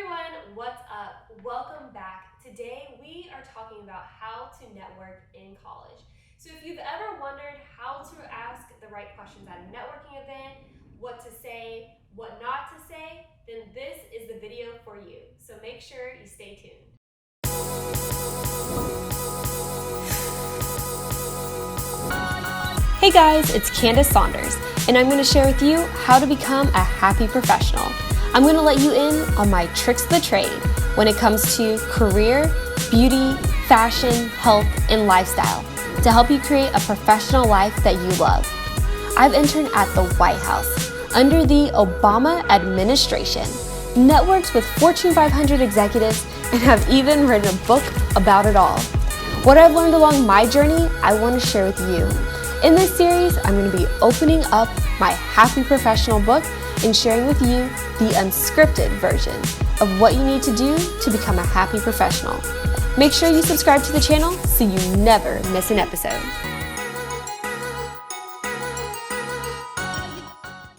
everyone, what's up? Welcome back. Today we are talking about how to network in college. So if you've ever wondered how to ask the right questions at a networking event, what to say, what not to say, then this is the video for you. So make sure you stay tuned. Hey guys, it's Candace Saunders, and I'm going to share with you how to become a happy professional. I'm going to let you in on my tricks of the trade when it comes to career, beauty, fashion, health, and lifestyle to help you create a professional life that you love. I've interned at the White House under the Obama administration, networked with Fortune 500 executives, and have even written a book about it all. What I've learned along my journey, I want to share with you. In this series, I'm going to be opening up my Happy Professional book and sharing with you the unscripted version of what you need to do to become a happy professional. Make sure you subscribe to the channel so you never miss an episode.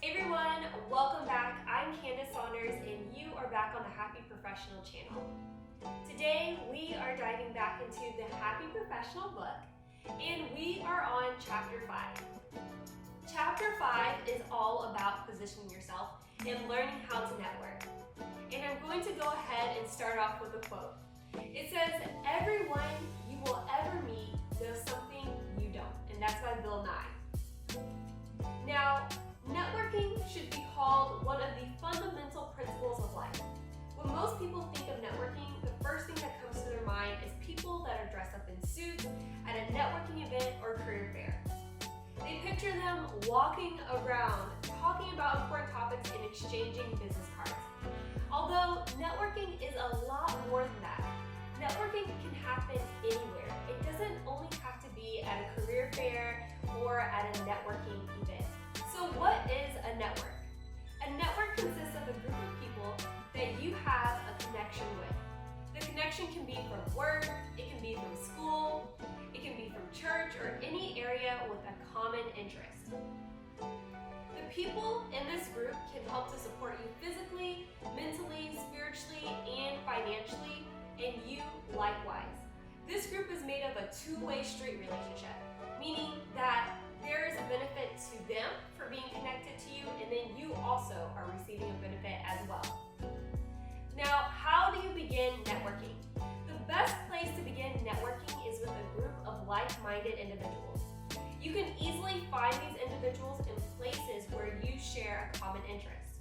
Hey everyone, welcome back. I'm Candace Saunders and you are back on the Happy Professional channel. Today we are diving back into the Happy Professional book and we are on chapter 5. Chapter 5 is all about positioning yourself and learning how to network. And I'm going to go ahead and start off with a quote. It says, "Everyone you will ever meet knows something you don't," and that's by Bill Nye. Now, networking should be called one of the fundamental principles of life. When most people think of networking, the first thing that comes to their mind is people that are dressed up in suits at a networking event or career fair. They picture them walking around, talking about important topics and exchanging business cards. Although networking is a lot more than that. Networking can happen anywhere. It doesn't only have to be at a career fair or at a networking event. So what is a network? A network consists of a group of people that you have a connection with. The connection can be from work, it can be from school, it can be from church, or any area with a common interest. The people in this group can help to support you physically, mentally, spiritually, and financially, and you likewise. This group is made of a two-way street relationship, meaning that there is a benefit to them for being connected to you, and then you also are receiving a benefit as well. Now, how do you begin networking? The best place to begin networking is with a group of like-minded individuals. You can easily find these individuals in places where you share a common interest.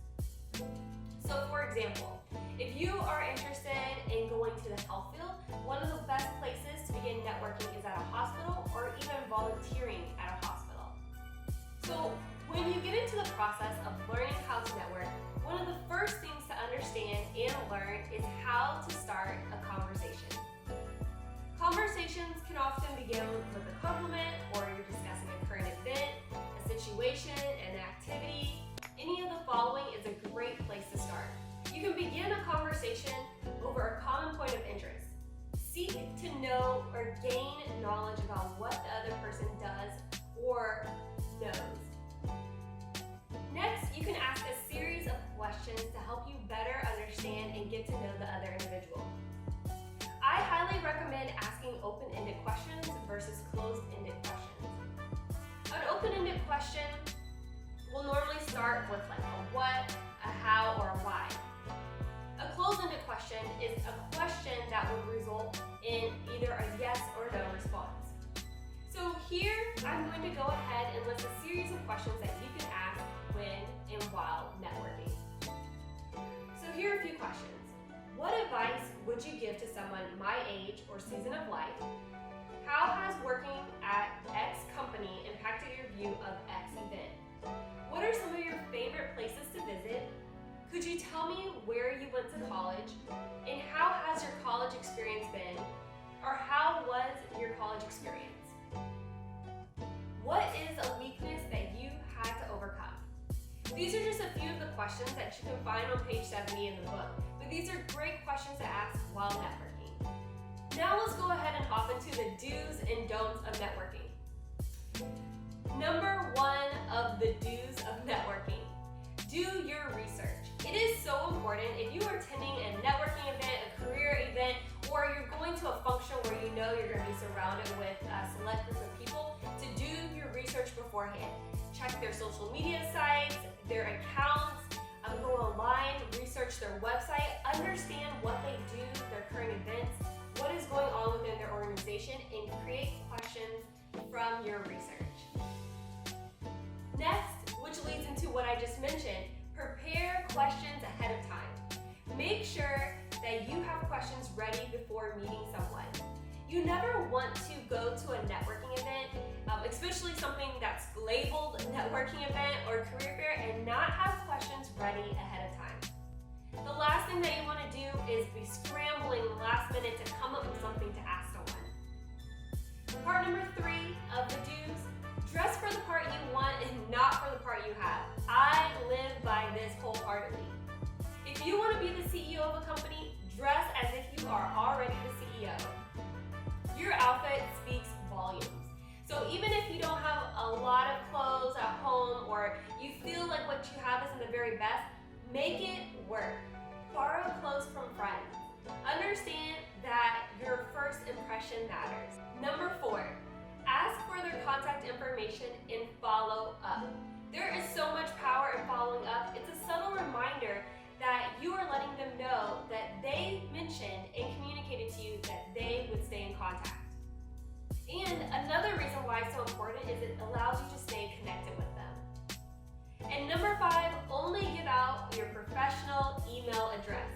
So for example, if you are interested in going to the health field, one of the best places to begin networking is at a hospital or even volunteering at a hospital. So when you get into the process of learning how to network, one of the first things to understand and learn is how to start a conversation. Conversations can often begin with a compliment, or you're discussing a current event, a situation, an activity. Any of the following is a great place to start. You can begin a conversation over a common point of interest. Seek to know or gain knowledge about what the other person does or knows. Next, you can ask a series of questions to help you better understand and get to know the other individual. I highly recommend asking open-ended questions versus closed-ended questions. An open-ended question will normally start with like a what, a how, or a why. A closed-ended question is a question that would result in either a yes or no response. So here, I'm going to go ahead and list a series of questions that you can ask when and while networking. So here are a few questions. What advice would you give to someone my age or season of life? How has working at X company impacted your view of X event? What are some of your favorite places to visit? Could you tell me where you went to college? And how has your college experience been? Or how was your college experience? What is a weakness that you had to overcome? These are just a few of the questions that you can find on page 70 in the book, but these are great questions to ask while networking. Now let's go ahead and hop into the do's and don'ts of networking. Number 1 of the do's of networking. Do your research. It is so important if you are attending a networking check their social media sites, their accounts, go online, research their website, understand what they do, their current events, what is going on within their organization, and create questions from your research. Next, which leads into what I just mentioned, prepare questions ahead of time. Make sure that you have questions ready before meeting someone. You never want to go to a networking event, especially something that's labeled networking event or career fair, and not have questions ready ahead of time. The last thing that you want to do is be scrambling last minute to come up with something to ask someone. Part number 3 of the do's, dress for the part you want and not for the part you have. I live by this wholeheartedly. If you want to be the CEO of a company, dress as if you are already the CEO. Your outfit speaks volumes. So even if you don't have a lot of clothes at home or you feel like what you have isn't the very best, make it work. Borrow clothes from friends. Understand that your first impression matters. Number 4, ask for their contact information and follow up. There is so much power in following up. It's a subtle reminder that you are letting them know that they mentioned and communicated to you that they would stay in contact. And another reason why it's so important is it allows you to stay connected with them. And number 5, only give out your professional email address.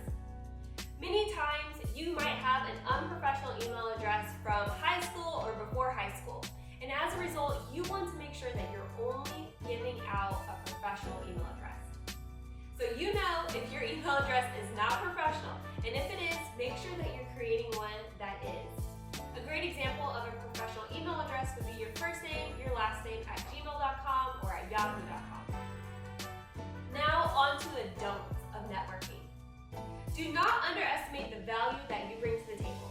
Many times you might have an unprofessional email address from high school or before high school. And as a result, you want to make sure that you're only giving out a professional email address. So you know if your email address is not professional, and if it is, make sure that you're creating one that is. A great example of a professional email address would be your first name, your last name at gmail.com or at yahoo.com. Now on to the don'ts of networking. Do not underestimate the value that you bring to the table.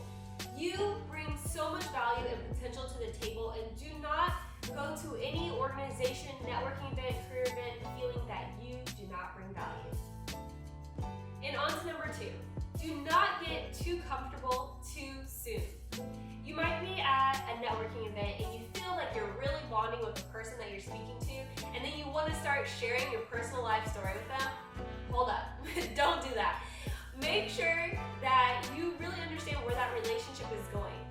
You bring so much value and potential to the table, and do not go to any organization, networking event, career event feeling that you do not bring value. And on to number 2, do not get too comfortable too soon. You might be at a networking event and you feel like you're really bonding with the person that you're speaking to, and then you want to start sharing your personal life story with them. Hold up, don't do that. Make sure that you really understand where that relationship is going.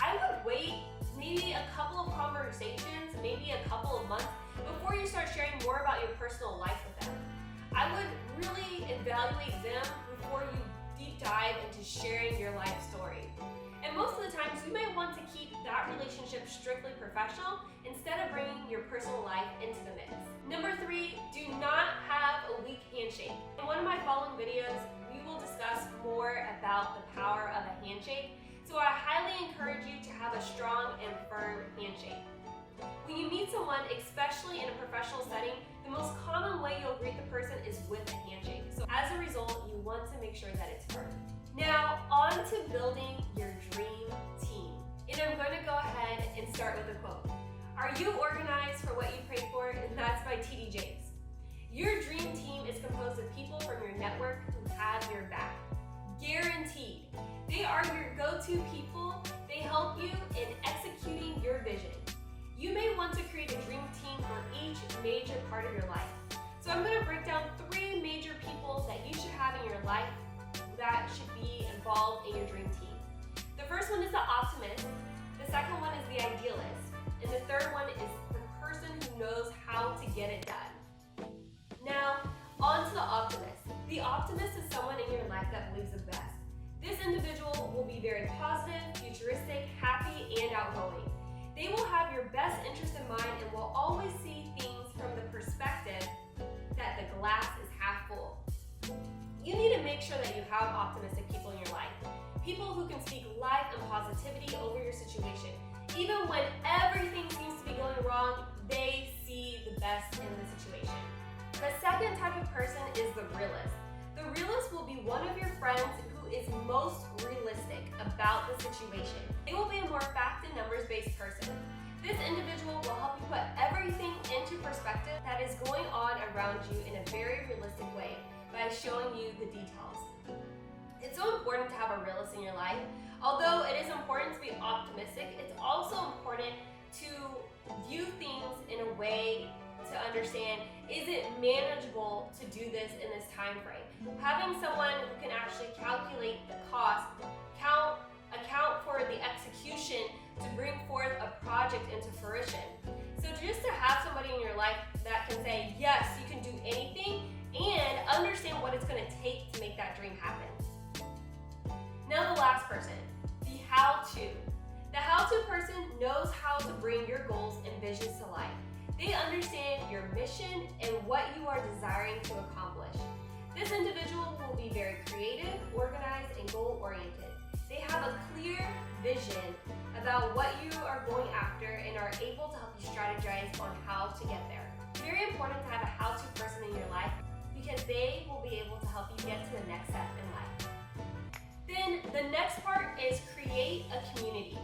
I would wait maybe a couple of conversations, maybe a couple of months, before you start sharing more about your personal life with them. I would really evaluate them before you deep dive into sharing your life story. And most of the times, you may want to keep that relationship strictly professional instead of bringing your personal life into the mix. Number 3, do not have a weak handshake. In one of my following videos, we will discuss more about the power of a handshake. So I highly encourage you to have a strong and firm handshake. When you meet someone, especially in a professional setting, the most common way you'll greet the person is with a handshake. So as a result, you want to make sure that it's firm. Now, on to building your dream team. And I'm going to go ahead and start with a quote. Are you organized for what you pray for? And that's by T.D. Jakes. Your dream team is composed of people from your network who have your back. Guaranteed. They are your go-to people. They help you in executing your vision. You may want to create a dream team for each major part of your life. So I'm going to break down 3 major people that you should have in your life that should be involved in your dream team. The first one is the optimist. The second one is the idealist. And the third one is the person who knows how to get it done. Now, on to the optimist. The optimist is someone in your life that believes the best. This individual will be very positive, futuristic, happy, and outgoing. They will have your best interest in mind and will always see things from the perspective that the glass is half full. You need to make sure that you have optimistic people in your life. People who can speak life and positivity over your situation. Even when everything seems to be going wrong, they see the best in the situation. The second type of person is the realist. The realist will be one of your friends who is most realistic about the situation. They will be a more fact and numbers based person. This individual will help you put everything into perspective that is going on around you in a very realistic way by showing you the details. It's so important to have a realist in your life. Although it is important to be optimistic, it's also important to view things in a way to to understand, is it manageable to do this in this time frame? Having someone who can actually calculate the cost, account for the execution to bring forth a project into fruition. So just to have somebody in your life that can say, yes, you can do anything, and understand what it's going to take to make that dream happen. Now the last person, the how-to. The how-to person knows how to bring your goals and visions to life. They understand your mission and what you are desiring to accomplish. This individual will be very creative, organized, and goal-oriented. They have a clear vision about what you are going after and are able to help you strategize on how to get there. It's very important to have a how-to person in your life because they will be able to help you get to the next step in life. Then the next part is create a community.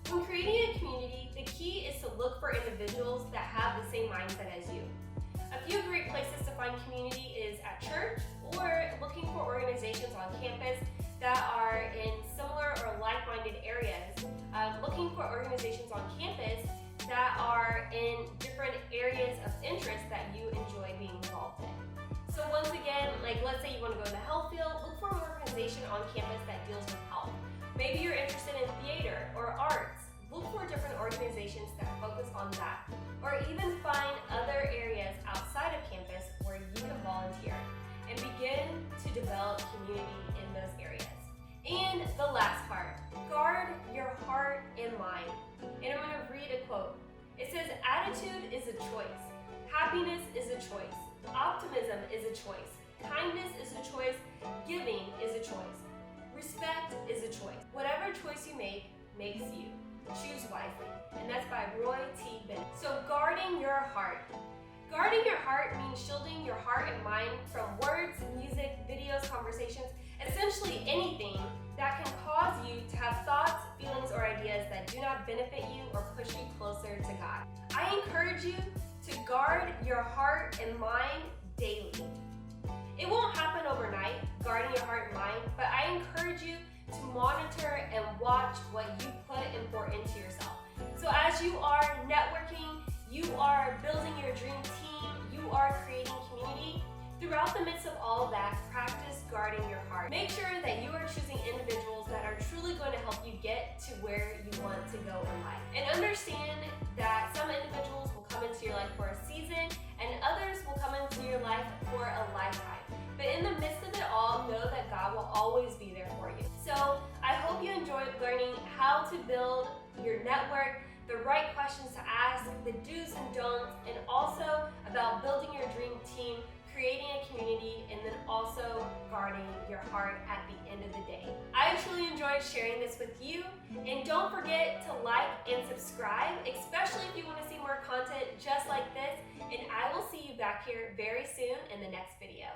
When creating a community, the key is to look for individuals that have the same mindset as you. A few great places to find community is at church or looking for organizations on campus that are in similar or like-minded areas. Looking for organizations on campus that are in different areas of interest that you enjoy being involved in. So once again, like let's say you want to go in the health field, look for an organization on campus that deals with health. Maybe you're interested in theater or arts. Look for different organizations that focus on that. Or even find other areas outside of campus where you can volunteer and begin to develop community in those areas. And the last part, guard your heart and mind. And I'm going to read a quote. It says, attitude is a choice. Happiness is a choice. Optimism is a choice. Kindness is a choice. Giving is a choice. Respect is a choice. Whatever choice you make makes you. Choose wisely. And that's by Roy T. Bennett. So guarding your heart. Guarding your heart means shielding your heart and mind from words, music, videos, conversations, essentially anything that can cause you to have thoughts, feelings, or ideas that do not benefit you or push you closer to God. I encourage you to guard your heart and mind daily. It won't happen overnight, guarding your heart and mind, but I encourage you to monitor and watch what you put and pour into yourself. So as you are networking, you are building your dream team, you are creating community, throughout the midst of all of that, practice guarding your heart. Make sure that you are choosing individuals that are truly going to help you get to where you want to go in life. And understand that some individuals will come into your life for a season and others will come into your life for a lifetime. But in the midst of it all, know that God will always be there for you. So I hope you enjoyed learning how to build your network, the right questions to ask, the do's and don'ts, and also about building your dream team, creating a community, and then also guarding your heart at the end of the day. I truly enjoyed sharing this with you, and don't forget to like and subscribe, especially if you want to see more content just like this, and I will see you back here very soon in the next video.